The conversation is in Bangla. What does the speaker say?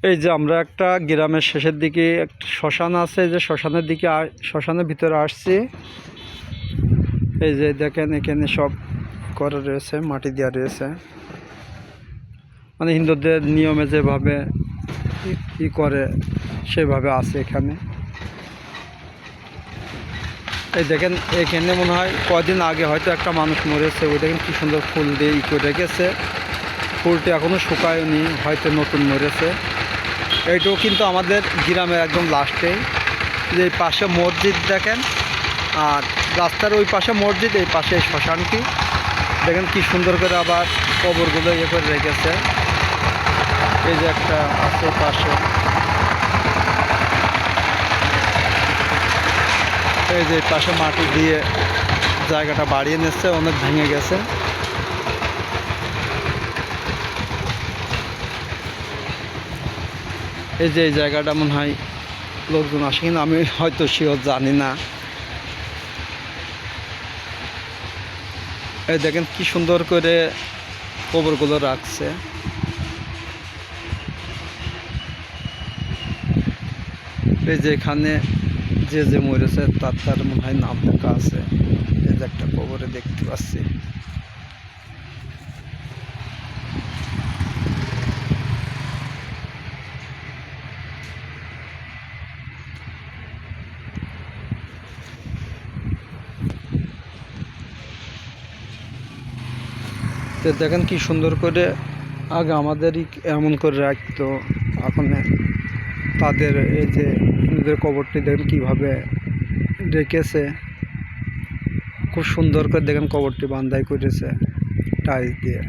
এই যে আমরা একটা গ্রামের শেষের দিকে একটা শ্মশান আছে, যে শ্মশানের দিকে শ্মশানের ভিতরে আসছি। এই যে দেখেন এখানে সব করা রয়েছে, মাটি দেওয়া রয়েছে, মানে হিন্দুদের নিয়মে যেভাবে ই করে সেভাবে আছে এখানে। এই দেখেন এখানে মনে হয় কয়দিন আগে হয়তো একটা মানুষ মরেছে, ওই দেখেন কি সুন্দর ফুল দিয়ে ই করে রেখেছে। ফুলটি এখনও শুকায়নি, হয়তো নতুন মরেছে। এইটাও কিন্তু আমাদের গ্রামের একদম লাস্টেই, যে এই পাশে মসজিদ দেখেন, আর রাস্তার ওই পাশে মসজিদ, এই পাশে শ্মশানটি দেখেন কি সুন্দর করে আবার কবরগুলো ইয়ে করে রেখেছে। এই যে একটা আছে পাশে, এই যে পাশে মাটি দিয়ে জায়গাটা বাড়িয়ে নিচ্ছে, অনেক ভেঙে গেছে। এই যে এই জায়গাটা মনে হয় লোকজন আসে, কিন্তু আমি হয়তো শিওর জানি না। এই দেখেন কি সুন্দর করে কবরগুলো রাখছে। এই যে এখানে যে মরেছে তার মনে হয় নাম লেখা আছে। এই যে একটা কবরে দেখতে পাচ্ছি। তো দেখেন কি সুন্দর করে আগে আমাদেরই এমন করে রাখতো, এখন তাদের এই যে নিজের কবরটি দেখেন কীভাবে রেখেছে, খুব সুন্দর করে দেখেন কবরটি বান্ধাই করেছে টাইলস দিয়ে।